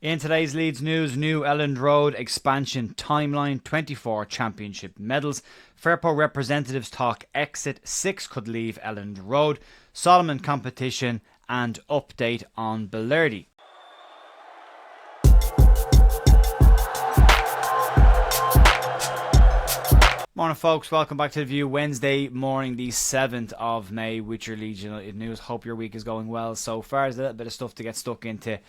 In today's Leeds news, new Elland Road expansion timeline, 24 championship medals. Firpo representatives talk exit, 6 could leave Elland Road. Solomon competition and update on Balerdi. Morning folks, welcome back to The View. Wednesday morning, the 7th of May with your Leeds United news. Hope your week is going well so far. There's a little bit of stuff to get stuck into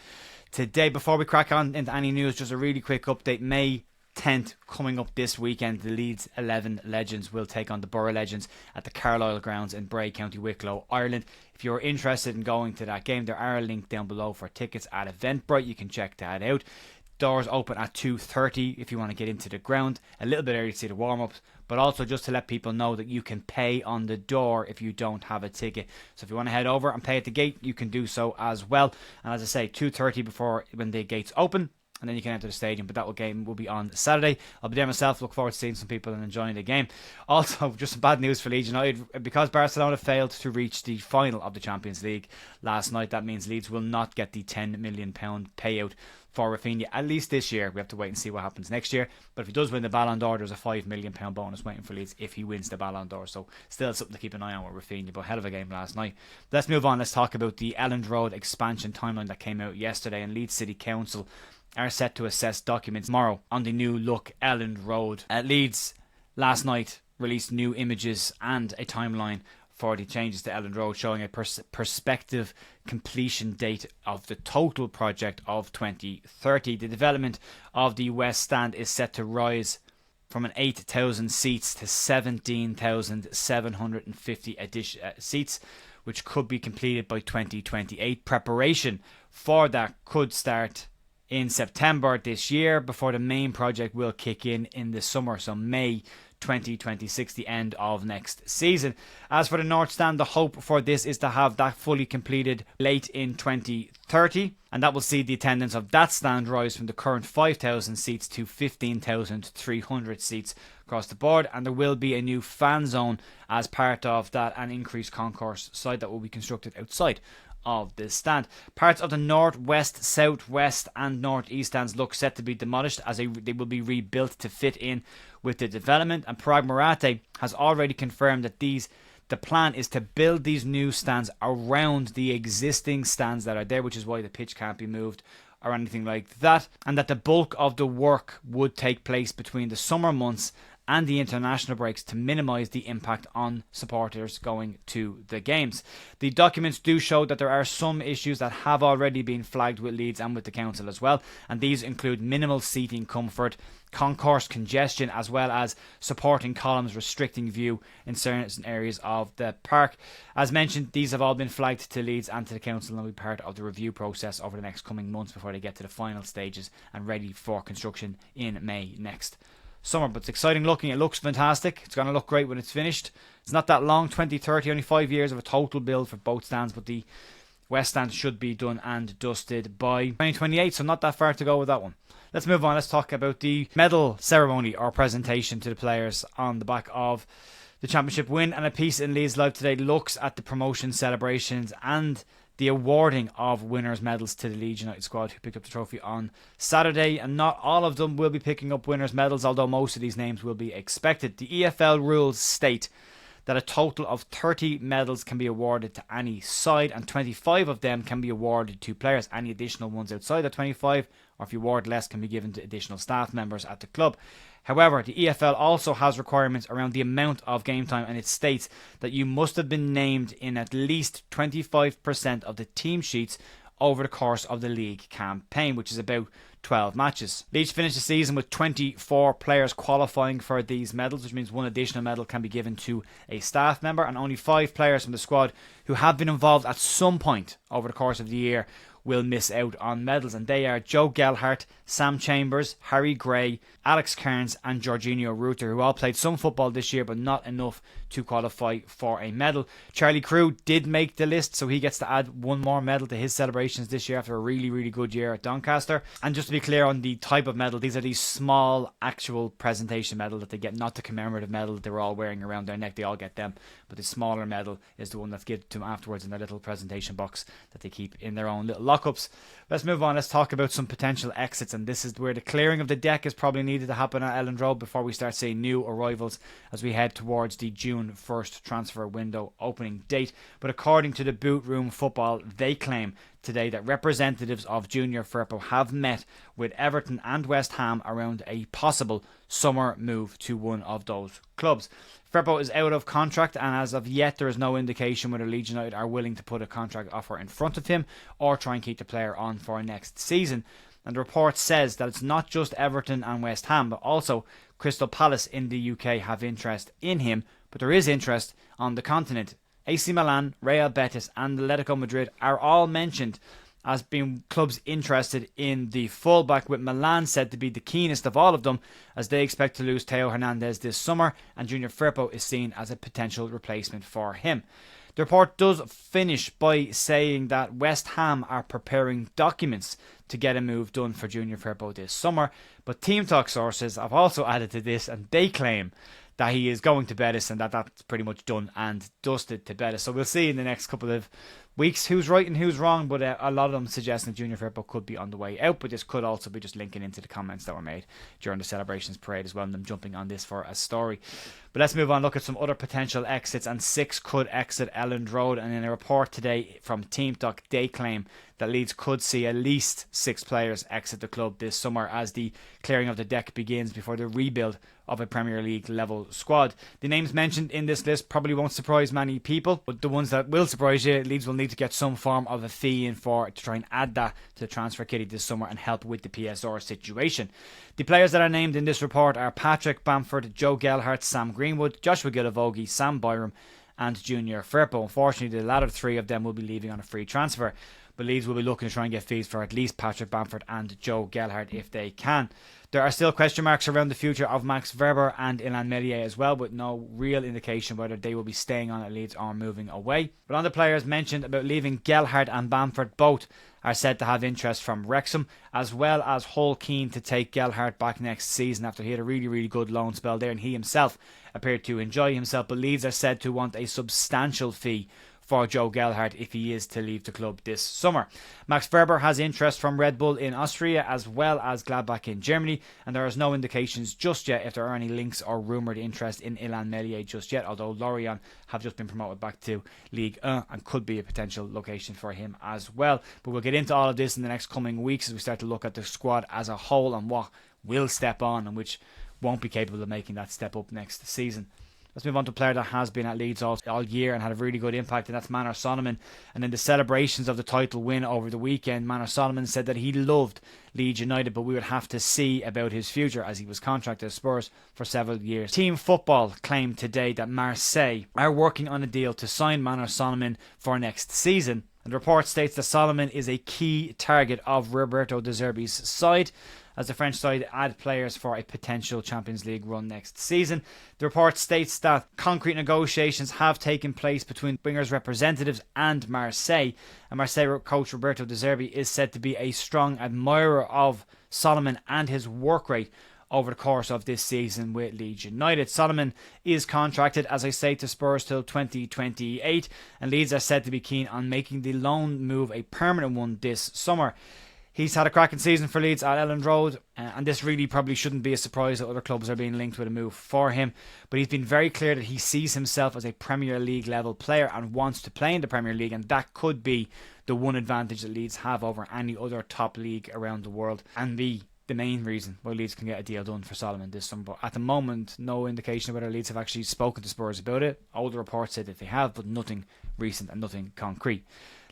today. Before we crack on into any news, just a really quick update. May 10th coming up this weekend, the Leeds 11 Legends will take on the Borough Legends at the Carlisle grounds in Bray, County Wicklow, Ireland. If you're interested in going to that game, there are a link down below for tickets at Eventbrite. You can check that out. Doors open at 2:30 if you want to get into the ground. A little bit early to see the warm-ups, but also just to let people know that you can pay on the door if you don't have a ticket. So if you want to head over and pay at the gate, you can do so as well. And as I say, 2:30 before when the gates open, and then you can enter the stadium. But that game will be on Saturday. I'll be there myself. Look forward to seeing some people and enjoying the game. Also, just some bad news for Leeds United. Because Barcelona failed to reach the final of the Champions League last night, that means Leeds will not get the £10 million payout for Rafinha, at least this year. We have to wait and see what happens next year. But if he does win the Ballon d'Or, there's a £5 million bonus waiting for Leeds if he wins the Ballon d'Or. So still something to keep an eye on with Rafinha. But hell of a game last night. Let's move on. Let's talk about the Elland Road expansion timeline that came out yesterday. And Leeds City Council are set to assess documents tomorrow on the new look Elland Road. Leeds last night released new images and a timeline for the changes to Elland Road, showing a prospective completion date of the total project of 2030. The development of the West Stand is set to rise from an 8,000 seats to 17,750 seats, which could be completed by 2028. Preparation for that could start in September this year before the main project will kick in the summer, so May 2026, the end of next season. As for the North Stand, the hope for this is to have that fully completed late in 2030, and that will see the attendance of that stand rise from the current 5,000 seats to 15,300 seats across the board. And there will be a new fan zone as part of that, an increased concourse side that will be constructed outside of this stand. Parts of the northwest, southwest and northeast stands look set to be demolished as they will be rebuilt to fit in with the development. And Parag Marate has already confirmed that the plan is to build these new stands around the existing stands that are there, which is why the pitch can't be moved or anything like that, and that the bulk of the work would take place between the summer months and the international breaks to minimise the impact on supporters going to the games. The documents do show that there are some issues that have already been flagged with Leeds and with the council as well, and these include minimal seating comfort, concourse congestion, as well as supporting columns restricting view in certain areas of the park. As mentioned, these have all been flagged to Leeds and to the council and will be part of the review process over the next coming months before they get to the final stages and ready for construction in May next summer. But it's exciting looking. It looks fantastic. It's going to look great when it's finished. It's not that long, 2030, only 5 years of a total build for both stands, but the West Stand should be done and dusted by 2028, so not that far to go with that one. Let's move on. Let's talk about the medal ceremony or presentation to the players on the back of the championship win. And a piece in Leeds Live today looks at the promotion celebrations and the awarding of winners' medals to the Leeds United squad who picked up the trophy on Saturday. And not all of them will be picking up winners' medals, although most of these names will be expected. The EFL rules state that a total of 30 medals can be awarded to any side, and 25 of them can be awarded to players. Any additional ones outside the 25, or if you award less, can be given to additional staff members at the club. However, the EFL also has requirements around the amount of game time, and it states that you must have been named in at least 25% of the team sheets over the course of the league campaign, which is about 12 matches. Leeds finished the season with 24 players qualifying for these medals, which means one additional medal can be given to a staff member, and only 5 players from the squad who have been involved at some point over the course of the year will miss out on medals, and they are Joe Gelhardt, Sam Chambers, Harry Gray, Alex Cairns and Jorginho Rutter, who all played some football this year but not enough to qualify for a medal. Charlie Crew did make the list, so he gets to add one more medal to his celebrations this year after a really, really good year at Doncaster. And just to be clear on the type of medal, these are these small actual presentation medal that they get, not the commemorative medal that they're all wearing around their neck. They all get them, but the smaller medal is the one that's given to them afterwards in their little presentation box that they keep in their own little locker lockups. Let's move on. Let's talk about some potential exits, and this is where the clearing of the deck is probably needed to happen at Elland Road before we start seeing new arrivals as we head towards the June 1st transfer window opening date. But according to the Boot Room Football, they claim today that representatives of Junior Firpo have met with Everton and West Ham around a possible summer move to one of those clubs. Firpo is out of contract, and as of yet there is no indication whether Leeds United are willing to put a contract offer in front of him or try and keep the player on for next season. And the report says that it's not just Everton and West Ham, but also Crystal Palace in the UK have interest in him, but there is interest on the continent. AC Milan, Real Betis and Atletico Madrid are all mentioned as being clubs interested in the fullback, with Milan said to be the keenest of all of them, as they expect to lose Theo Hernandez this summer, and Junior Firpo is seen as a potential replacement for him. The report does finish by saying that West Ham are preparing documents to get a move done for Junior Firpo this summer, but Team Talk sources have also added to this, and they claim that he is going to Betis and that's pretty much done and dusted to Betis. So we'll see in the next couple of weeks who's right and who's wrong, but a lot of them suggesting that Junior Firpo could be on the way out, but this could also be just linking into the comments that were made during the celebrations parade as well, and them jumping on this for a story. But let's move on, look at some other potential exits, and 6 could exit Elland Road, and in a report today from Team Talk, they claim that Leeds could see at least 6 players exit the club this summer as the clearing of the deck begins before the rebuild of a Premier League level squad. The names mentioned in this list probably won't surprise many people, but the ones that will surprise you, Leeds will need to get some form of a fee in for to try and add that to the transfer kitty this summer and help with the PSR situation. The players that are named in this report are Patrick Bamford, Joe Gelhardt, Sam Greenwood, Joshua Gilavogi, Sam Byram and Junior Firpo. Unfortunately, the latter 3 of them will be leaving on a free transfer, but Leeds will be looking to try and get fees for at least Patrick Bamford and Joe Gelhardt if they can. There are still question marks around the future of Max Verber and Elland Medier as well, with no real indication whether they will be staying on at Leeds or moving away. But on the players mentioned about leaving, Gelhardt and Bamford both are said to have interest from Wrexham, as well as Hull keen to take Gelhardt back next season after he had a really good loan spell there and he himself appeared to enjoy himself. But Leeds are said to want a substantial fee for Joe Gelhardt if he is to leave the club this summer. Max Verber has interest from Red Bull in Austria as well as Gladbach in Germany, and there is no indications just yet if there are any links or rumoured interest in Elland Medier just yet, although Lorient have just been promoted back to Ligue 1 and could be a potential location for him as well. But we'll get into all of this in the next coming weeks as we start to look at the squad as a whole and what will step on and which won't be capable of making that step up next season. Let's move on to a player that has been at Leeds all year and had a really good impact, and that's Manor Solomon. And in the celebrations of the title win over the weekend, Manor Solomon said that he loved Leeds United, but we would have to see about his future as he was contracted at Spurs for several years. Team Football claimed today that Marseille are working on a deal to sign Manor Solomon for next season. And the report states that Solomon is a key target of Roberto De Zerbi's side, as the French side add players for a potential Champions League run next season. The report states that concrete negotiations have taken place between Winger's representatives and Marseille, and Marseille coach Roberto De Zerbi is said to be a strong admirer of Solomon and his work rate over the course of this season with Leeds United. Solomon is contracted, as I say, to Spurs till 2028, and Leeds are said to be keen on making the loan move a permanent one this summer. He's had a cracking season for Leeds at Elland Road, and this really probably shouldn't be a surprise that other clubs are being linked with a move for him. But he's been very clear that he sees himself as a Premier League level player and wants to play in the Premier League, and that could be the one advantage that Leeds have over any other top league around the world, and be the main reason why Leeds can get a deal done for Solomon this summer. But at the moment, no indication of whether Leeds have actually spoken to Spurs about it. Older reports say that they have, but nothing recent and nothing concrete.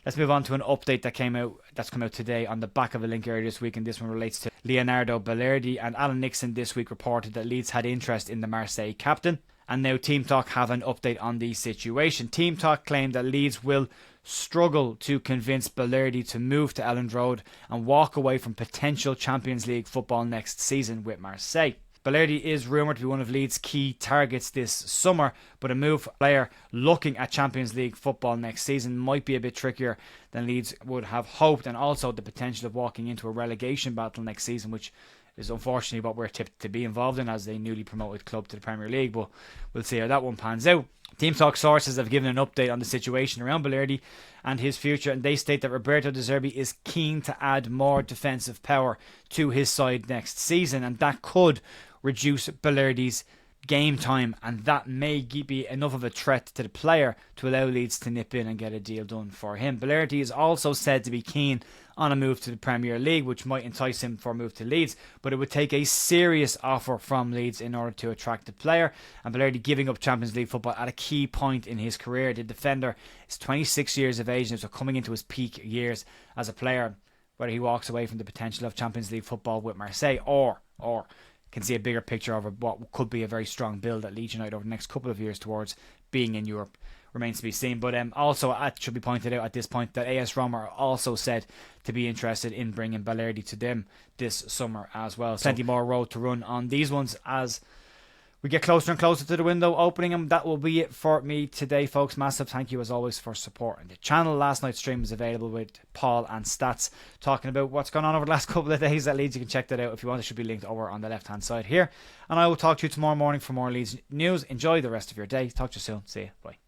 Let's move on to an update that's come out today on the back of a link earlier this week, and this one relates to Leonardo Balerdi. And Alan Nixon this week reported that Leeds had interest in the Marseille captain, and now Team Talk have an update on the situation. Team Talk claimed that Leeds will struggle to convince Balerdi to move to Elland Road and walk away from potential Champions League football next season with Marseille. Balerdi is rumoured to be one of Leeds' key targets this summer, but a move for a player looking at Champions League football next season might be a bit trickier than Leeds would have hoped, and also the potential of walking into a relegation battle next season, which is unfortunately what we're tipped to be involved in as a newly promoted club to the Premier League. But we'll see how that one pans out. Team Talk sources have given an update on the situation around Balerdi and his future, and they state that Roberto De Zerbi is keen to add more defensive power to his side next season, and that could reduce Balerdi's game time, and that may be enough of a threat to the player to allow Leeds to nip in and get a deal done for him. Balerdi is also said to be keen on a move to the Premier League, which might entice him for a move to Leeds, but it would take a serious offer from Leeds in order to attract the player, and Balerdi giving up Champions League football at a key point in his career. The defender is 26 years of age and so coming into his peak years as a player, whether he walks away from the potential of Champions League football with Marseille or can see a bigger picture of what could be a very strong build at Leeds United over the next couple of years towards being in Europe remains to be seen. But also, it should be pointed out at this point that AS Roma are also said to be interested in bringing Balerdi to them this summer as well. Plenty more road to run on these ones as we get closer and closer to the window opening them. That will be it for me today, folks. Massive thank you as always for supporting the channel. Last night's stream was available with Paul and Stats talking about what's gone on over the last couple of days at Leeds. You can check that out if you want. It should be linked over on the left hand side here, and I will talk to you tomorrow morning for more Leeds news. Enjoy the rest of your day. Talk to you soon. See you. Bye.